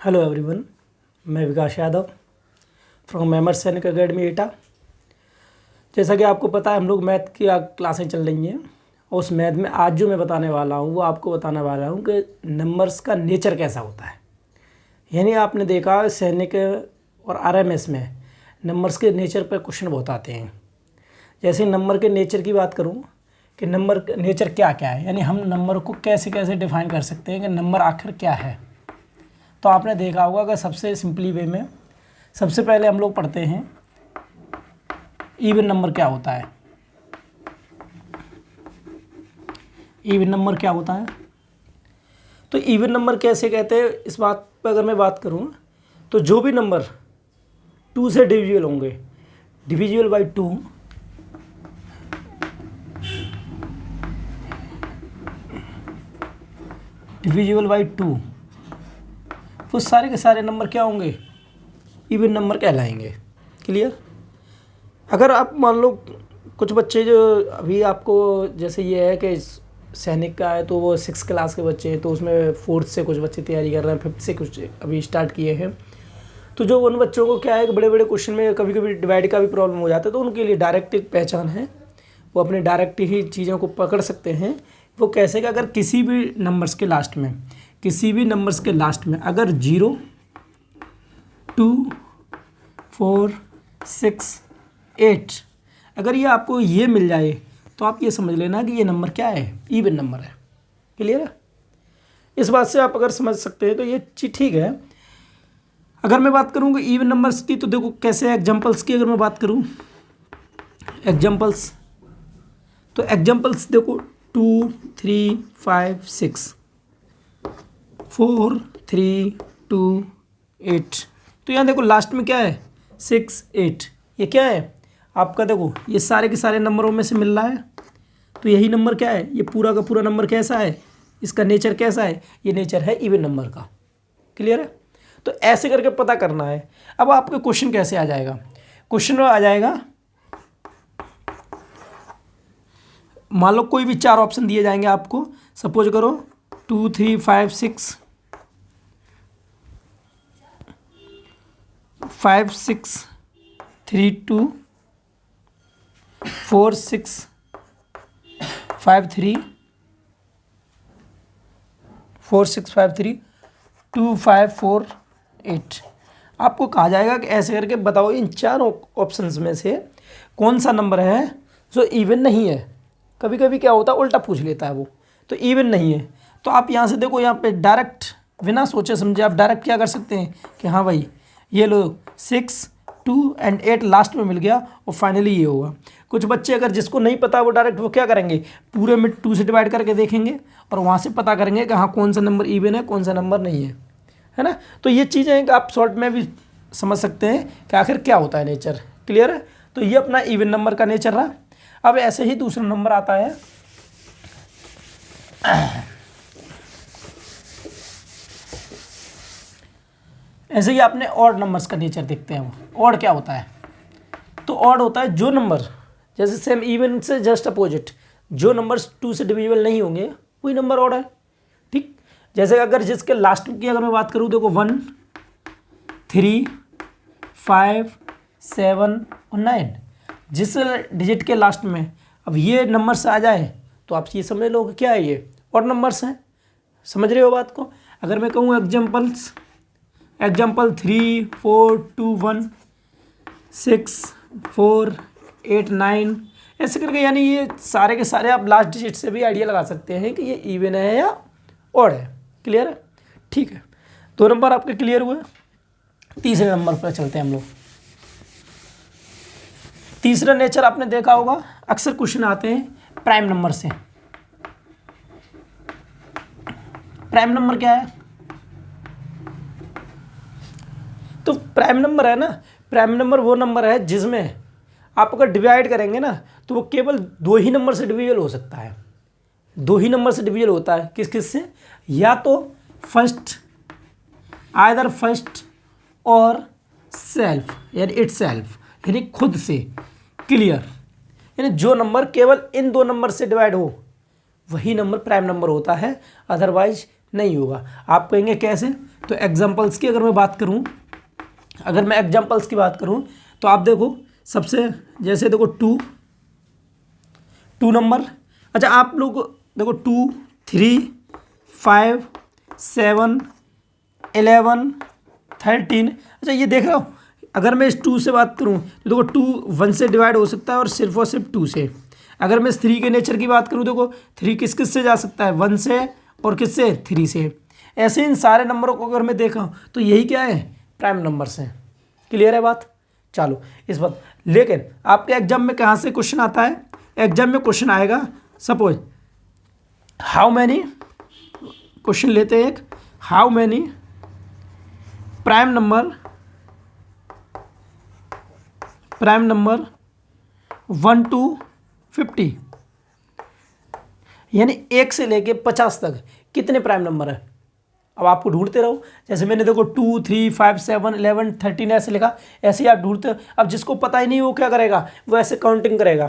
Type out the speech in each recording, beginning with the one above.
Hello everyone, मैं विकास Yadav from एमर सैनिक academy एटा। जैसा कि आपको पता है, हम लोग मैथ की क्लासें चल रही हैं। उस मैथ में आज जो मैं बताने वाला हूँ वो आपको बताने वाला हूँ कि नंबर्स का नेचर कैसा होता है। यानी आपने देखा सैनिक और आरएमएस में नंबर्स के नेचर पर क्वेश्चन बहुत आते हैं। जैसे नंबर के नेचर की बात करूँ कि नंबर का नेचर क्या क्या है, यानी हम नंबर को कैसे कैसे डिफाइन कर सकते हैं कि नंबर आखिर क्या है। तो आपने देखा होगा कि सबसे सिंपली वे में सबसे पहले हम लोग पढ़ते हैं इवन नंबर क्या होता है। इवन नंबर क्या होता है, तो इवन नंबर कैसे कहते हैं, इस बात पर अगर मैं बात करूं तो जो भी नंबर 2 से डिविजिबल होंगे, डिविजिबल बाई 2, डिविजिबल बाई 2, वो सारे के सारे नंबर क्या होंगे, इवन नंबर कहलाएंगे। क्लियर। अगर आप मान लो कुछ बच्चे जो अभी आपको जैसे ये है कि सैनिक का है तो वो 6 क्लास के बच्चे हैं, तो उसमें 4th से कुछ बच्चे तैयारी कर रहे हैं, 5th से कुछ अभी स्टार्ट किए हैं। तो जो उन बच्चों को क्या है कि बड़े बड़े क्वेश्चन में कभी कभी डिवाइड का भी प्रॉब्लम हो जाता है, तो उनके लिए डायरेक्ट एक पहचान है, वो अपने डायरेक्ट ही चीज़ों को पकड़ सकते हैं। वो कैसे कि अगर किसी भी नंबर्स के लास्ट में अगर 0, 2, 4, 6, 8 अगर ये आपको ये मिल जाए तो आप ये समझ लेना कि ये नंबर क्या है, इवन नंबर है। क्लियर है। इस बात से आप अगर समझ सकते हैं तो ये चीज़ ठीक है। अगर मैं बात करूँ कि इवन नंबर्स की, तो देखो कैसे एग्जांपल्स की अगर मैं बात करूँ, एग्जांपल्स, तो एग्जांपल्स देखो 2, 3, 5, 6, 4, 3, 2, 8। तो यहाँ देखो लास्ट में क्या है, 6, 8। ये क्या है आपका, देखो ये सारे के सारे नंबरों में से मिल रहा है, तो यही नंबर क्या है, ये पूरा का पूरा नंबर कैसा है, इसका नेचर कैसा है, ये नेचर है इवन नंबर का। क्लियर है। तो ऐसे करके पता करना है। अब आपके क्वेश्चन कैसे आ जाएगा, क्वेश्चन में आ जाएगा, मान लो कोई भी 4 ऑप्शन दिए जाएंगे आपको। सपोज करो 2, 3, 5, 6, 5, 6, 3, 2, 4, 6, 5, 3, 4, 6, 5, 3, 2, 5, 4, 8। आपको कहा जाएगा कि ऐसे करके बताओ इन 4 ऑप्शंस में से कौन सा नंबर है जो इवन नहीं है। कभी कभी क्या होता है उल्टा पूछ लेता है वो, तो इवन नहीं है। तो आप यहाँ से देखो, यहाँ पे डायरेक्ट बिना सोचे समझे आप डायरेक्ट क्या कर सकते हैं कि हाँ भाई ये लो 6, 2 एंड 8 लास्ट में मिल गया और फाइनली ये होगा। कुछ बच्चे अगर जिसको नहीं पता वो डायरेक्ट वो क्या करेंगे, पूरे में 2 से डिवाइड करके देखेंगे और वहाँ से पता करेंगे कि हाँ कौन सा नंबर इवन है कौन सा नंबर नहीं है ना। तो ये चीज़ें हैं कि आप शॉर्ट में भी समझ सकते हैं कि आखिर क्या होता है नेचर। क्लियर है। तो ये अपना इवन नंबर का नेचर रहा। अब ऐसे ही दूसरा नंबर आता है ऐसे ही आपने ऑड नंबर्स का नेचर देखते हैं। ऑड क्या होता है, तो ऑड होता है जो नंबर, जैसे सेम इवन से जस्ट अपोजिट, जो नंबर्स 2 से डिविजिबल नहीं होंगे वही नंबर ऑड है। ठीक। जैसे अगर जिसके लास्ट की अगर मैं बात करूँ, देखो 1, 3, 5, 7 और 9, जिस डिजिट के लास्ट में अब ये नंबर्स आ जाए तो आप ये समझ लो कि क्या है, ये ऑड नंबर्स हैं। समझ रहे हो बात को। अगर मैं कहूँ एग्जाम्पल 3, 4, 2, 1, 6, 4, 8, 9 ऐसे करके, यानी ये सारे के सारे आप लास्ट डिजिट से भी आइडिया लगा सकते हैं कि ये इवन है या ऑड है। क्लियर है। ठीक है। 2 नंबर आपके क्लियर हुए। तीसरे नंबर पर चलते हैं हम लोग। तीसरा नेचर आपने देखा होगा, अक्सर क्वेश्चन आते हैं प्राइम नंबर से। प्राइम नंबर क्या है, तो प्राइम नंबर है ना, प्राइम नंबर वो नंबर है जिसमें आप अगर डिवाइड करेंगे ना तो वो केवल 2 ही नंबर से डिविजिबल हो सकता है। 2 ही नंबर से डिविजिबल होता है। किस किस से, या तो फर्स्ट, आइदर फर्स्ट और सेल्फ, यानी इट सेल्फ, यानी खुद से। क्लियर। यानी जो नंबर केवल इन 2 नंबर से डिवाइड हो वही नंबर प्राइम नंबर होता है, अदरवाइज नहीं होगा। आप कहेंगे कैसे, तो एग्जाम्पल्स की अगर मैं बात करूं, अगर मैं एग्जाम्पल्स की बात करूं तो आप देखो सबसे, जैसे देखो टू नंबर, अच्छा आप लोग देखो 2, 3, 5, 7, 11, 13, अच्छा ये देख रहे हो, अगर मैं इस 2 से बात करूं तो देखो 2 1 से डिवाइड हो सकता है और सिर्फ 2 से। अगर मैं इस 3 के नेचर की बात करूं, देखो 3 किस किस से जा सकता है, 1 से और किस से, 3 से। ऐसे इन सारे नंबरों को अगर मैं देखा तो यही क्या है, प्राइम नंबर्स हैं। क्लियर है बात? चलो इस बात, लेकिन आपके एग्जाम में कहाँ से क्वेश्चन आता है, एग्जाम में क्वेश्चन आएगा सपोज हाउ मैनी, क्वेश्चन लेते हैं एक, how many prime number 1 to 50, यानी 1 से लेके 50 तक कितने प्राइम नंबर है। अब आपको ढूंढते रहो, जैसे मैंने देखो 2, 3, 5, 7, 11, 13 ऐसे लिखा, ऐसे ही आप ढूंढते हो। अब जिसको पता ही नहीं वो क्या करेगा, वो ऐसे काउंटिंग करेगा,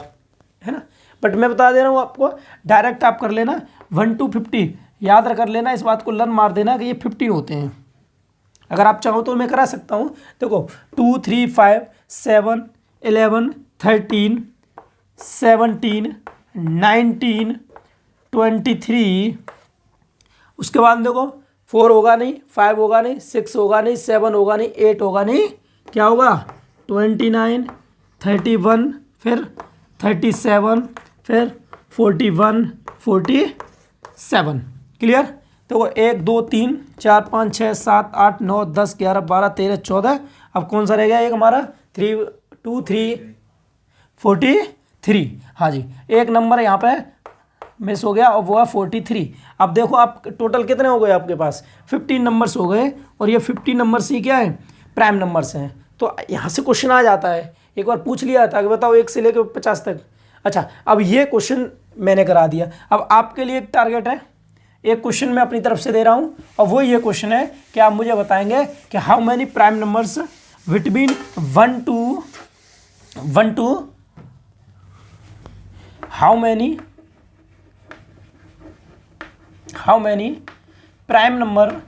है ना। बट मैं बता दे रहा हूँ आपको, डायरेक्ट आप कर लेना 1 to 50, याद कर लेना, इस बात को लर्न मार देना कि ये 15 होते हैं। अगर आप चाहो तो मैं करा सकता हूँ, देखो 2, 3, 5, 7, 11, 13, 17, 19, 23, उसके बाद देखो 4 होगा नहीं, 5 होगा नहीं, 6 होगा नहीं, 7 होगा नहीं, 8 होगा नहीं, क्या होगा 29, 31, फिर 37, फिर 41, 47। क्लियर? तो 1, 2, 3, 4, 5, 6, 7, 8, 9, 10, 11, 12, 13, 14, अब कौन सा रह गया एक हमारा 3, 2, 3, 43। हाँ जी, एक नंबर यहाँ पे मिस हो गया और वो है 43। अब देखो आप टोटल कितने हो गए आपके पास, 15 नंबर्स हो गए, और ये 15 नंबर्स ही क्या है, प्राइम नंबर्स हैं। तो यहाँ से क्वेश्चन आ जाता है, एक बार पूछ लिया था कि बताओ 1 से लेकर 50 तक। अच्छा अब ये क्वेश्चन मैंने करा दिया, अब आपके लिए एक टारगेट है, एक क्वेश्चन मैं अपनी तरफ से दे रहा हूँ, और वो ये क्वेश्चन है कि आप मुझे बताएंगे कि how many prime numbers between 1 to how many prime number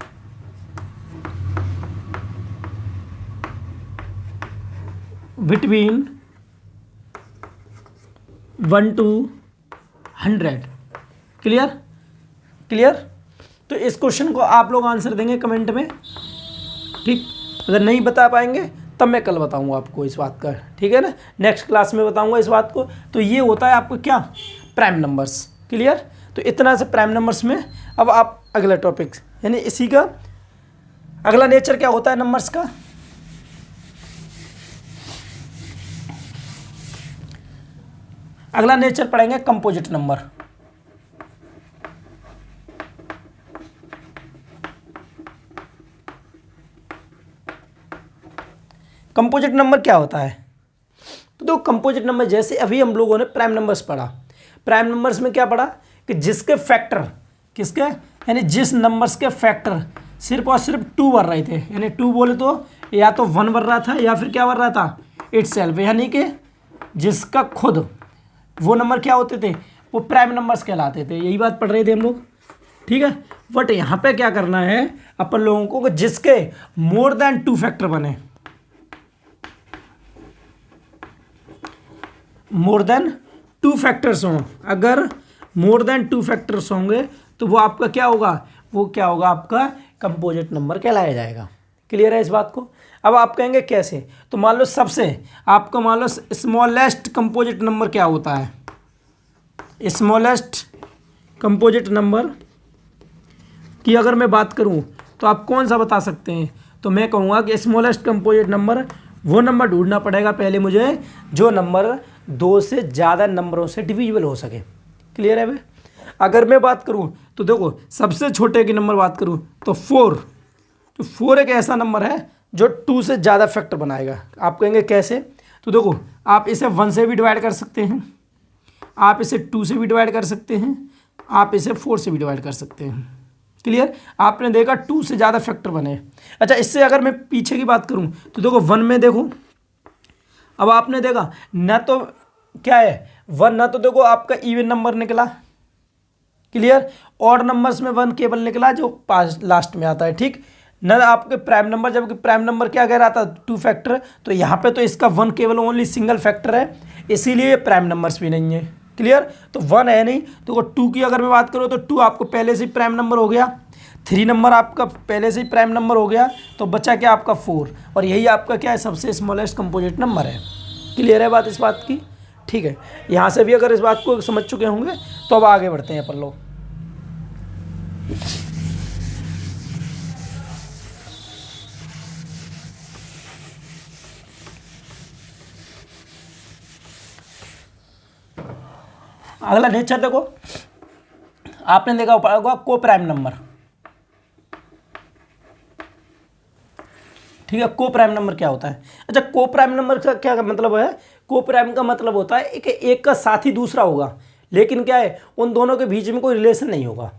between 1 to 100। Clear? तो इस क्वेश्चन को आप लोग आंसर देंगे कमेंट में, ठीक। अगर नहीं बता पाएंगे तब मैं कल बताऊंगा आपको इस बात का, ठीक है ना, नेक्स्ट क्लास में बताऊंगा इस बात को। तो ये होता है आपको क्या, प्राइम नंबर्स। क्लियर? तो इतना से प्राइम नंबर्स में। अब आप अगला टॉपिक, यानी इसी का अगला नेचर क्या होता है नंबर्स का, अगला नेचर पढ़ेंगे कंपोजिट नंबर। कंपोजिट नंबर क्या होता है, तो दो कंपोजिट नंबर, जैसे अभी हम लोगों ने प्राइम नंबर्स पढ़ा, प्राइम नंबर्स में क्या पढ़ा कि जिसके फैक्टर, किसके, यानी जिस नंबर्स के फैक्टर सिर्फ और सिर्फ 2 बन रहे थे, यानी 2 बोले तो या तो 1 बन रहा था या फिर क्या बन रहा था, इटसेल्फ, यानी कि जिसका खुद वो नंबर क्या होते थे, वो प्राइम नंबर्स कहलाते थे। यही बात पढ़ रहे थे हम लोग, ठीक है। बट यहाँ पे क्या करना है अपन लोगों को कि जिसके मोर देन 2 फैक्टर बने, मोर देन 2 फैक्टर्स हों, अगर मोर देन 2 फैक्टर्स होंगे तो वो आपका क्या होगा, वो क्या होगा, आपका कंपोजिट नंबर कहलाया जाएगा। क्लियर है इस बात को? अब आप कहेंगे कैसे, तो मान लो सबसे आपको मान लो स्मॉलेस्ट कंपोजिट नंबर क्या होता है, स्मॉलेस्ट कंपोजिट नंबर की अगर मैं बात करूं तो आप कौन सा बता सकते हैं, तो मैं कहूँगा कि स्मॉलेस्ट कंपोजिट नंबर वो नंबर ढूंढना पड़ेगा पहले मुझे जो नंबर 2 से ज़्यादा नंबरों से डिविजिबल हो सके। क्लियर है भाई? अगर मैं बात करूं तो देखो सबसे छोटे की नंबर बात करूं तो 4, तो 4 एक ऐसा नंबर है जो 2 से ज़्यादा फैक्टर बनाएगा। आप कहेंगे कैसे, तो देखो आप इसे 1 से भी डिवाइड कर सकते हैं, आप इसे 2 से भी डिवाइड कर सकते हैं, आप इसे 4 से भी डिवाइड कर सकते हैं। क्लियर? आपने देखा 2 से ज़्यादा फैक्टर बने। अच्छा इससे अगर मैं पीछे की बात करूं तो देखो 1 में देखो, अब आपने देखा ना तो क्या है 1, ना तो देखो आपका इवन नंबर निकला, क्लियर, ऑड नंबर्स में 1 केवल निकला जो पास लास्ट में आता है, ठीक, न आपके प्राइम नंबर, जबकि प्राइम नंबर क्या कह रहा था, 2 फैक्टर, तो यहाँ पे तो इसका 1 केवल ओनली सिंगल फैक्टर है, इसीलिए ये प्राइम नंबर्स भी नहीं है। क्लियर, तो 1 है नहीं, तो 2 की अगर मैं बात करूँ तो 2 आपको पहले से ही प्राइम नंबर हो गया, 3 नंबर आपका पहले से ही प्राइम नंबर हो गया, तो बचा क्या आपका 4, और यही आपका क्या है, सबसे स्मॉलेस्ट कंपोजिट नंबर है। क्लियर है बात इस बात की? ठीक है, यहाँ से भी अगर इस बात को समझ चुके होंगे तो अब आगे बढ़ते हैं अपन लोग। अगला नेचर देखो, आपने देखा होगा को प्राइम नंबर। ठीक है, को प्राइम नंबर क्या होता है? अच्छा, को प्राइम नंबर का क्या मतलब है? को प्राइम का मतलब होता है कि एक का साथी दूसरा होगा, लेकिन क्या है, उन दोनों के बीच में कोई रिलेशन नहीं होगा,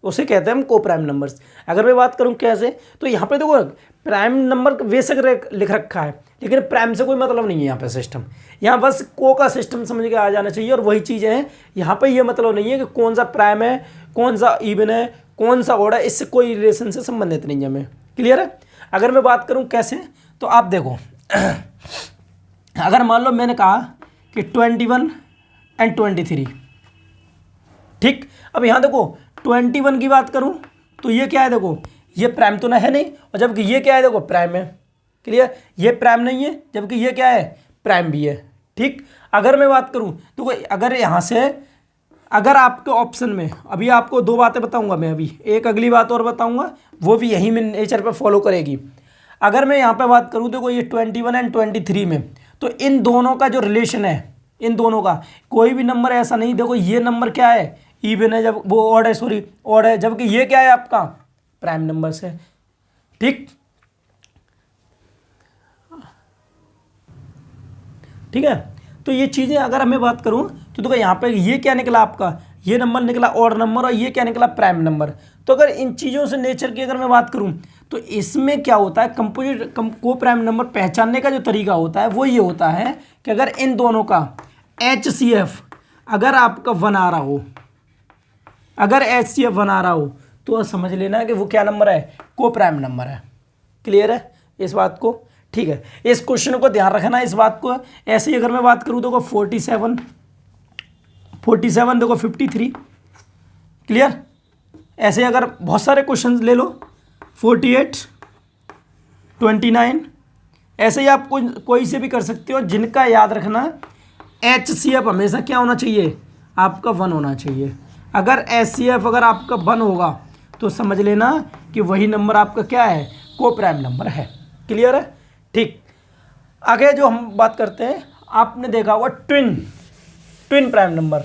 उसे कहते हैं हम को प्राइम नंबर्स। अगर मैं बात करूं कैसे, तो यहाँ पे देखो प्राइम नंबर बेशक लिख रखा है, लेकिन प्राइम से कोई मतलब नहीं है यहाँ पे सिस्टम। यहाँ बस को का सिस्टम समझ के आ जाना चाहिए, और वही चीज़ें हैं यहाँ पे। ये मतलब नहीं है कि कौन सा प्राइम है, कौन सा इवन है, कौन सा ऑड है, इससे कोई रिलेशन से संबंधित नहीं है हमें। क्लियर है? अगर मैं बात करूँ कैसे, तो आप देखो अगर मान लो मैंने कहा कि 21 एंड 23, ठीक, अब यहाँ देखो 21 की बात करूँ तो ये क्या है, देखो ये प्राइम तो ना है नहीं, और जबकि ये क्या है, देखो प्राइम है। क्लियर, ये प्राइम नहीं है, जबकि ये क्या है, प्राइम भी है। ठीक, अगर मैं बात करूँ तो अगर यहाँ से, अगर आपके ऑप्शन में, अभी आपको 2 बातें बताऊंगा मैं, अभी एक अगली बात और बताऊंगा, वो भी यही में नेचर पे फॉलो करेगी। अगर मैं यहाँ पे बात करूँ तो ये 21 एंड 23 में, तो इन दोनों का जो रिलेशन है, इन दोनों का कोई भी नंबर ऐसा नहीं, देखो ये नंबर क्या है, इवन है, जब वो ऑड है, सॉरी ऑड है, जबकि ये क्या है आपका प्राइम नंबर से। ठीक, ठीक है, तो ये चीज़ें अगर मैं बात करूं तो देखो यहाँ पे ये क्या निकला आपका, ये नंबर निकला ऑड नंबर, और ये क्या निकला प्राइम नंबर। तो अगर इन चीज़ों से नेचर की अगर मैं बात करूं तो इसमें क्या होता है, कंपोजिट को प्राइम नंबर पहचानने का जो तरीका होता है वो ये होता है कि अगर इन दोनों का HCF अगर आपका 1 आ रहा हो, अगर HCF 1 आ रहा हो, तो समझ लेना कि वो क्या नंबर है, को प्राइम नंबर है। क्लियर है इस बात को? ठीक है, इस क्वेश्चन को ध्यान रखना, इस बात को। ऐसे ही अगर मैं बात करूँ तो 47 देखो 53। क्लियर, ऐसे अगर बहुत सारे क्वेश्चन ले लो, 48 29, ऐसे ही आप कोई से भी कर सकते हो, जिनका याद रखना HCF हमेशा क्या होना चाहिए, आपका 1 होना चाहिए। अगर HCF अगर आपका 1 होगा तो समझ लेना कि वही नंबर आपका क्या है, को प्राइम नंबर है। क्लियर है? ठीक, आगे जो हम बात करते हैं, आपने देखा होगा ट्विन प्राइम नंबर,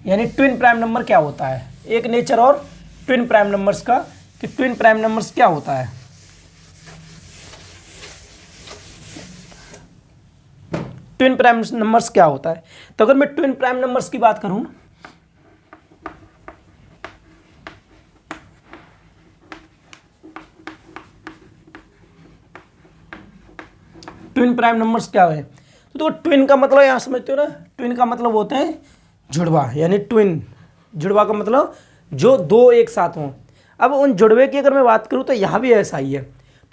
यानी ट्विन प्राइम नंबर क्या होता है, एक नेचर और ट्विन प्राइम नंबर्स का, कि ट्विन प्राइम नंबर्स क्या होता है। ट्विन प्राइम नंबर्स क्या होता है, तो अगर मैं ट्विन प्राइम नंबर्स की बात करूं, ट्विन प्राइम नंबर्स क्या है, तो ट्विन का मतलब यहाँ समझते हो ना, ट्विन का मतलब होते हैं जुड़वा, यानी ट्विन, जुड़वा का मतलब जो 2 एक साथ हों। अब उन जुड़वे की अगर मैं बात करूँ तो यहाँ भी ऐसा ही है।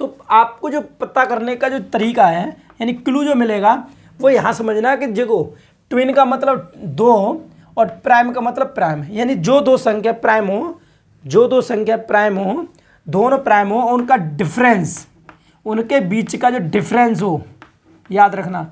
तो आपको जो पता करने का जो तरीका है, यानी क्लू जो मिलेगा, वो यहाँ समझना कि देखो ट्विन का मतलब 2 और प्राइम का मतलब प्राइम, यानी जो 2 संख्या प्राइम हो, जो 2 संख्या प्राइम हो, दोनों प्राइम हो, उनका डिफरेंस, उनके बीच का जो डिफरेंस हो, याद रखना